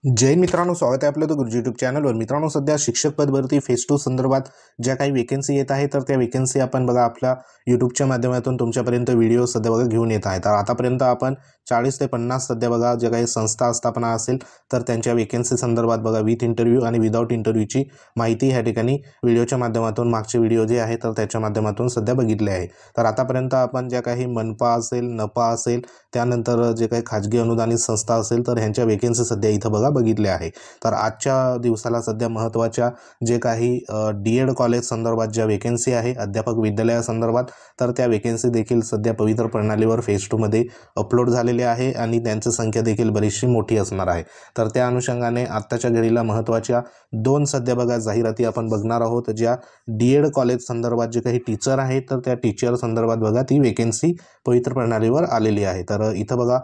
जय मित्रांनो, स्वागत आहे आपलं तो गुरुजी यूट्यूब चॅनलवर। मित्रांनो, सध्या शिक्षक पद भरती फेज 2 संदर्भात ज्या काही वेकेन्सी येत आहे तर त्या वेकेन्सी आपण बघा आपल्या यूट्यूबच्या माध्यमातून तुमच्यापर्यंत व्हिडिओ सध्या बघा घेऊन येत आहे। तर आतापर्यंत आपण 40 ते 50 सध्या बघा ज्या काही संस्था स्थापना असेल तर त्यांच्या वेकेन्सी संदर्भात बघा विथ इंटरव्ह्यू आणि विदाऊट इंटरव्ह्यूची माहिती ह्या ठिकाणी व्हिडिओच्या माध्यमातून मागचे व्हिडिओ जे आहे तर त्याच्या माध्यमातून सध्या बघितले आहे। तर आतापर्यंत आपण ज्या काही मनपा असेल, नपा असेल, त्यानंतर जे काही खाजगी अनुदानित संस्था असेल तर ह्यांच्या वेकेन्सी सध्या इथं बघा बघितले आहे। तर आजच्या दिवसाला सध्या महत्त्वाच्या जे काही डी.एड कॉलेज संदर्भात ज्या वेकेन्सी आहे अध्यापक विद्यालयासंदर्भात, तर त्या वेकेन्सी देखील सध्या पवित्र प्रणालीवर फेज 2 मध्ये अपलोड झालेले आहे आणि त्यांची संख्या देखील बरीचशी मोठी असणार आहे। तर त्या अनुषंगाने आत्ताच्या घडीला महत्त्वाच्या दोन सध्या बघा जाहिराती आपण बघणार आहोत, ज्या डी.एड कॉलेज संदर्भात जे काही टीचर आहेत तर त्या टीचर संदर्भात बघा ती वेकेन्सी पवित्र प्रणालीवर आलेली आहे। तर इथं बघा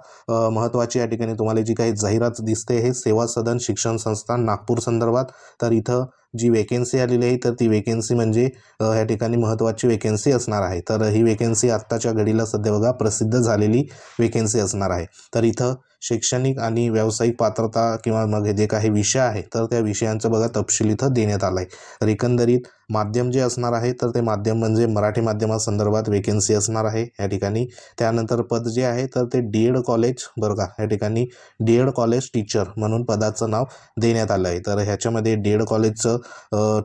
महत्त्वाची या ठिकाणी तुम्हाला जी काही जाहिरात दिसते हे सेवा सदन शिक्षण संस्थान नागपूर संदर्भात। तर इथं जी वेकेन्सी आलेली आहे तर ती वेकेन्सी म्हणजे या ठिकाणी महत्त्वाची वेकेन्सी असणार आहे। तर ही वेकेन्सी आत्ताच्या घडीला सध्या बघा प्रसिद्ध झालेली वेकेन्सी असणार आहे। तर इथं शैक्षणिक आणि व्यावसायिक पात्रता किंवा मग जे काही विषय आहे तर त्या विषयांचं बघा तपशील इथं देण्यात आला आहे। तर एकंदरीत माध्यम जे असणार आहे तर ते माध्यम म्हणजे मराठी माध्यमासंदर्भात वेकेन्सी असणार आहे या ठिकाणी। त्यानंतर पद जे आहे तर ते डी.एड कॉलेज बरं या ठिकाणी डी.एड कॉलेज टीचर म्हणून पदाचं नाव देण्यात आलं आहे। तर ह्याच्यामध्ये डी.एड कॉलेजचं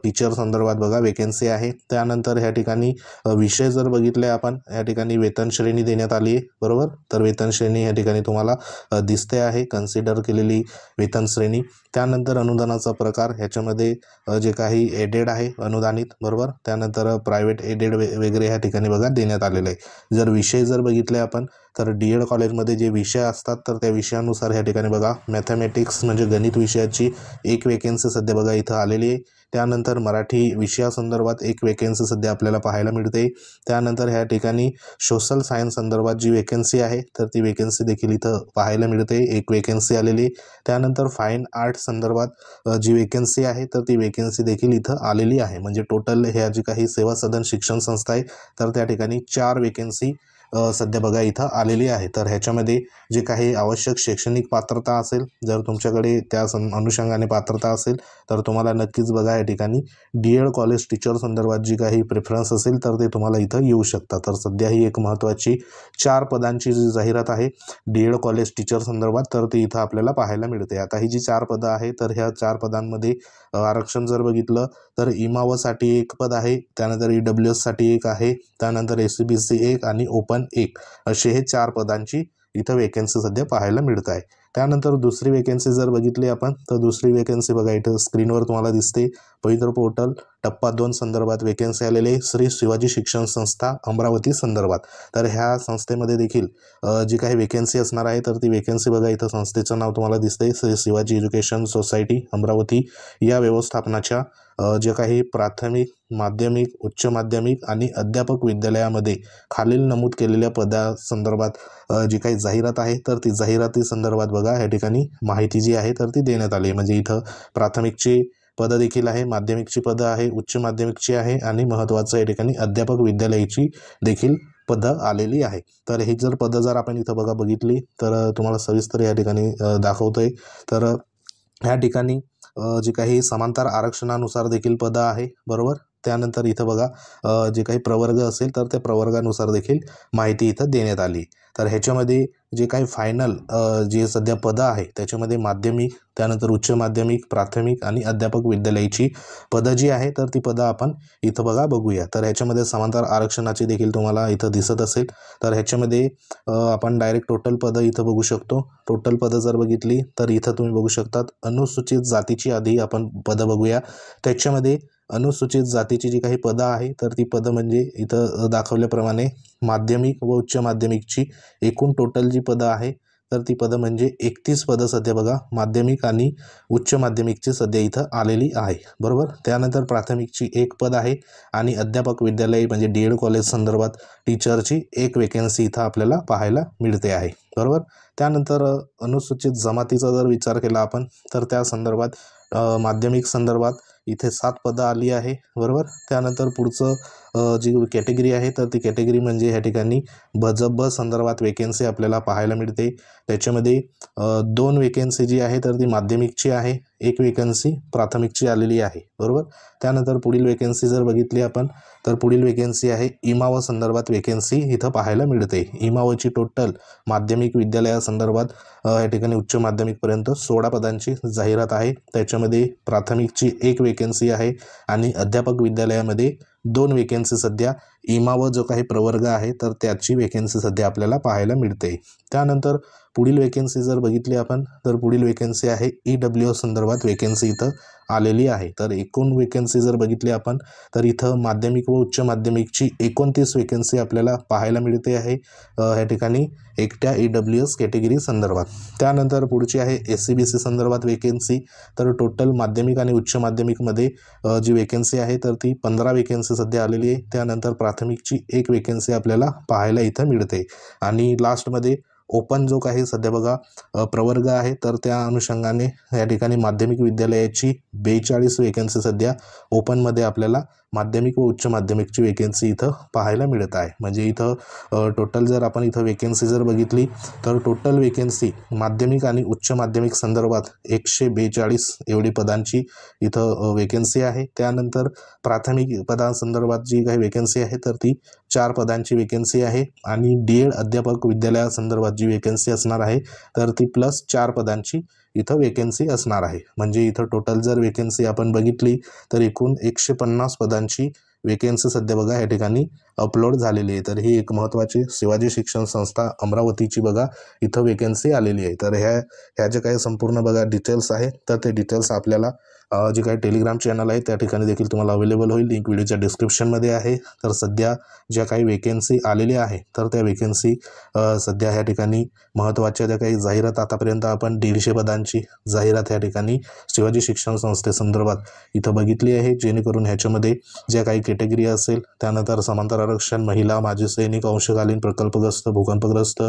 टीचर संदर्भात बघा वेकेन्सी आहे। त्यानंतर ह्या ठिकाणी विषय जर बघितले आपण या ठिकाणी वेतन श्रेणी देण्यात आली आहे, बरोबर। तर वेतन श्रेणी या ठिकाणी तुम्हाला दिसते आहे, कन्सिडर केलेली वेतन श्रेणी। त्यानंतर अनुदानाचा प्रकार ह्याच्यामध्ये जे काही एडेड आहे अनुदानित, बरोबर। त्यानंतर प्रायव्हेट एडेड वगैरे ह्या ठिकाणी बघा देण्यात आलेलं आहे। जर विषय जर बघितले आपण तर डी.एड कॉलेजमध्ये जे विषय असतात तर त्या विषयानुसार ह्या ठिकाणी बघा मॅथमॅटिक्स म्हणजे गणित विषयाची एक वेकेन्सी सध्या बघा इथं आलेली आहे। त्यानंतर मराठी विषयासंदर्भात एक वेकेन्सी सध्या आपल्याला पाहायला मिळते। त्यानंतर ह्या ठिकाणी सोशल सायन्स संदर्भात जी वेकेन्सी आहे तर ती वेकेन्सी देखील इथं पाहायला मिळते, एक वेकेन्सी आलेली। त्यानंतर फाईन आर्ट संदर्भात जी वेकेन्सी आहे तर ती वेकेन्सी देखील इथं आलेली आहे। म्हणजे टोटल ह्या जी काही सेवा सदन शिक्षण संस्था आहे तर त्या ठिकाणी 4 वेकेन्सी सध्या बघा इथं आलेली आहे। तर ह्याच्यामध्ये जे काही आवश्यक शैक्षणिक पात्रता असेल, जर तुमच्याकडे त्या अनुषंगाने पात्रता असेल तर तुम्हाला नक्कीच बघा या ठिकाणी डी.एड कॉलेज टीचर संदर्भात जी काही प्रेफरन्स असेल तर ते तुम्हाला इथं येऊ शकतात। तर सध्या ही एक महत्त्वाची 4 पदांची जी जाहिरात आहे डी.एड कॉलेज टीचर संदर्भात तर ती इथं आपल्याला पाहायला मिळते। आता ही जी 4 पदं आहे तर ह्या 4 पदांमध्ये आरक्षण जर बघितलं तर इमावसाठी एक पद आहे, त्यानंतर EWS साठी एक आहे, त्यानंतर SCBC एक आणि ओपन एक, असे हे 4 पदांची इथं वेकेन्सी सध्या पाहायला मिळत आहे। त्यानंतर दुसरी वेकेन्सी जर बघितली आपण तर दुसरी वेकेन्सी बघा इथं स्क्रीनवर तुम्हाला दिसते, पवित्र पोर्टल टप्पा 2 संदर्भात वेकेन्सी आलेली श्री शिवाजी शिक्षण संस्था अमरावती संदर्भात। तर ह्या संस्थेमध्ये देखील जी काही वेकेन्सी असणार आहे तर ती वेकेन्सी बघा इथं संस्थेचं नाव तुम्हाला दिसते, श्री शिवाजी एज्युकेशन सोसायटी अमरावती या व्यवस्थापनाच्या जे काही प्राथमिक, माध्यमिक, उच्च माध्यमिक आणि अध्यापक विद्यालयामध्ये खालील नमूद केलेल्या पदासंदर्भात जी काही जाहिरात आहे तर ती जाहिराती संदर्भात बघा या ठिकाणी माहिती जी आहे तर ती देण्यात आली आहे। म्हणजे इथं प्राथमिकची पदं देखील आहे, माध्यमिकची पदं आहे, उच्च माध्यमिकची आहे आणि महत्त्वाचं या ठिकाणी अध्यापक विद्यालयाची देखील पदं आलेली आहे। तर ही जर पदं जर आपण इथं बघा बघितली तर तुम्हाला सविस्तर या ठिकाणी दाखवतोय। तर ह्या ठिकाणी जे काही समांतर आरक्षणानुसार देखील पदं आहे, बरोबर। त्यानंतर इथं बघा जे काही प्रवर्ग असेल तर त्या प्रवर्गानुसार देखील माहिती इथं देण्यात आली। तर ह्याच्यामध्ये जे काही फायनल जे सध्या पदं आहे त्याच्यामध्ये माध्यमिक, त्यानंतर उच्च माध्यमिक, प्राथमिक आणि अध्यापक विद्यालयाची पदं जी आहे तर ती पदं आपण इथं बघा बघूया। तर ह्याच्यामध्ये समांतर आरक्षणाची देखील तुम्हाला इथं दिसत असेल। तर ह्याच्यामध्ये आपण डायरेक्ट टोटल पदं इथं बघू शकतो। टोटल पदं जर बघितली तर इथं तुम्ही बघू शकतात अनुसूचित जातीची आधी आपण पदं बघूया। त्याच्यामध्ये अनुसूचित जातीची जी काही पदं आहे तर ती पदं म्हणजे इथं दाखवल्याप्रमाणे माध्यमिक व उच्च माध्यमिकची एकूण टोटल जी पदं आहे तर ती पदं म्हणजे 31 पदं सध्या बघा माध्यमिक आणि उच्च माध्यमिकची सध्या इथं आलेली आहे, बरोबर। त्यानंतर प्राथमिकची एक पद आहे आणि अध्यापक विद्यालय म्हणजे डी.एड कॉलेज संदर्भात टीचरची एक वेकेन्सी इथं आपल्याला पाहायला मिळते आहे, बरोबर। त्यानंतर अनुसूचित जमातीचा जर विचार केला आपण तर त्या संदर्भात माध्यमिक संदर्भात इथे 7 पदं आली आहे बरोबर. त्यानंतर पुढचं जी कॅटेगरी आहे तर ती कॅटेगरी म्हणजे ह्या ठिकाणी ब संदर्भात वेकेन्सी आपल्याला पाहायला मिळते. त्याच्यामध्ये 2 वेकेन्सी जी आहे तर ती माध्यमिकची आहे, 1 वेकेन्सी प्राथमिकची आलेली आहे बरोबर. त्यानंतर पुढील वेकेन्सी जर बघितली आपण तर पुढील वेकेन्सी आहे इमाव संदर्भात वेकेन्सी इथं पाहायला मिळते. इमावची टोटल माध्यमिक विद्यालयासंदर्भात या ठिकाणी उच्च माध्यमिकपर्यंत 16 पदांची जाहिरात आहे. त्याच्यामध्ये प्राथमिकची 1 वेकेन्सी आहे आणि अध्यापक विद्यालयामध्ये 2 वेकेन्सी सध्या इमाव जो काही प्रवर्ग आहे तर त्याची वेकेन्सी सध्या आपल्याला पाहायला मिळते. त्यानंतर पुढील वेकेन्सी जर बघितली आपण तर पुढील वेकेन्सी आहे EWS संदर्भात वेकेन्सी इथं आलेली आहे. तर एकूण वेकेन्सी जर बघितली आपण तर इथं माध्यमिक व उच्च माध्यमिकची 29 वेकेन्सी आपल्याला पाहायला मिळते आहे ह्या ठिकाणी एकट्या EWS कॅटेगरी संदर्भात. त्यानंतर पुढची आहे SCBC संदर्भात वेकेन्सी. तर टोटल माध्यमिक आणि उच्च माध्यमिकमध्ये जी वेकेन्सी आहे तर ती 15 वेकेन्सी सध्या आलेली आहे. त्यानंतर प्राथमिकची 1 वेकेन्सी आपल्याला पाहायला इथं मिळते आणि लास्टमध्ये ओपन जो काही सध्या बघा प्रवर्ग आहे तर त्या अनुषंगाने या ठिकाणी माध्यमिक विद्यालयाची 42 वेकेन्सी सध्या ओपनमध्ये आपल्याला माध्यमिक व उच्च माध्यमिकची वेकेन्सी इथं पाहायला मिळत आहे. म्हणजे इथं टोटल जर आपण इथं वेकेन्सी जर बघितली तर टोटल वेकेन्सी माध्यमिक आणि उच्च माध्यमिक संदर्भात 142 एवढी पदांची इथं वेकेन्सी आहे. त्यानंतर प्राथमिक पदांसंदर्भात जी काही वेकेन्सी आहे तर ती 4 पदांची वेकेन्सी आहे आणि DED अध्यापक विद्यालयासंदर्भात जी वेकेन्सी असणार आहे तर ती प्लस 4 पदांची इथं वेकेन्सी असणार आहे. म्हणजे इथं टोटल जर वेकेन्सी आपण बघितली तर एकूण 150 पदांची वेकेन्सी सध्या बघा या ठिकाणी अपलोड झालेली आहे. तर ही एक महत्त्वाची शिवाजी शिक्षण संस्था अमरावतीची बघा इथं वेकेन्सी आलेली आहे. तर ह्या जे काही संपूर्ण बघा डिटेल्स आहे तर ते डिटेल्स आपल्याला जे काही टेलिग्राम चॅनल आहे त्या ठिकाणी देखील तुम्हाला अवेलेबल होईल. लिंक व्हिडिओच्या डिस्क्रिप्शनमध्ये आहे. तर सध्या ज्या काही वेकेन्सी आलेल्या आहे तर त्या वेकेन्सी सध्या ह्या ठिकाणी महत्त्वाच्या ज्या काही जाहिरात आतापर्यंत आपण 150 पदांची जाहिरात या ठिकाणी शिवाजी शिक्षण संस्थेसंदर्भात इथं बघितली आहे. जेणेकरून ह्याच्यामध्ये ज्या काही कॅटेगरी असेल त्यानंतर समांतर आरक्षण, महिला, माजी सैनिक, अंशकालीन, प्रकल्पग्रस्त, भूकंपग्रस्त,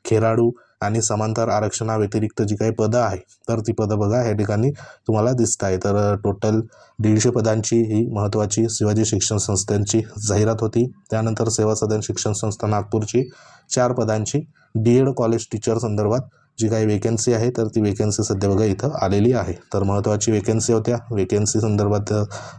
खेळाडू आणि समांतर आरक्षणाव्यतिरिक्त जी काही पदं आहे तर ती पदं बघा या ठिकाणी तुम्हाला दिसत आहे. तर टोटल 150 पदांची ही महत्त्वाची शिवाजी शिक्षण संस्थांची जाहिरात होती. त्यानंतर सेवा सदन शिक्षण संस्था नागपूरची 4 पदांची DED कॉलेज टीचर संदर्भात जी काही वेकेन्सी आहे तर ती वेकेन्सी सध्या बघा इथं आलेली आहे. तर महत्त्वाची वेकेन्सी होत्या. वेकेन्सी संदर्भात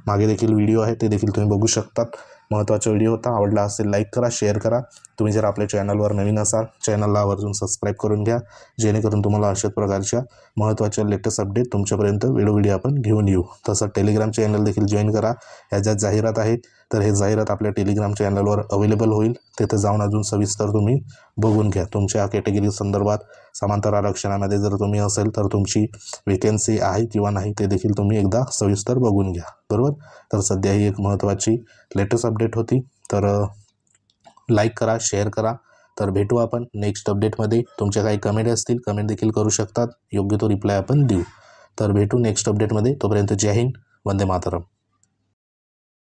मागे देखील व्हिडिओ आहे ते देखील तुम्ही बघू शकतात. महत्त्वाचा व्हिडिओ होता. आवडला असेल लाईक करा, शेअर करा. तुम्ही जर आपल्या चॅनलवर नवीन असाल चॅनलला आवर्जून सबस्क्राईब करून घ्या. जेणेकरून तुम्हाला अशाच प्रकारच्या महत्त्वाच्या लेटेस्ट अपडेट तुमच्यापर्यंत वेळोवेळी आपण घेऊन येऊ. तसं टेलिग्राम चॅनल देखील जॉईन करा. ह्या ज्या जाहिरात आहेत तर हे जाहिरात आपल्या टेलिग्राम चॅनलवर अवेलेबल होईल. तिथे जाऊन अजून सविस्तर तुम्ही बघून घ्या. तुमच्या कॅटेगरी संदर्भात समांतर आरक्षणामध्ये जर तुम्ही असेल तर तुमची वेकेन्सी आहे किंवा नाही ते देखील तुम्ही एकदा सविस्तर बघून घ्या बरोबर. तर सध्या ही एक महत्त्वाची लेटेस्ट अपडेट होती. तर लाईक करा, शेअर करा. तर भेटू आपण नेक्स्ट अपडेटमध्ये. तुमच्या काही कमेंट असतील कमेंट देखील करू शकतात. योग्य तो रिप्लाय आपण देऊ. तर भेटू नेक्स्ट अपडेटमध्ये. तोपर्यंत जय हिंद, वंदे मातरम.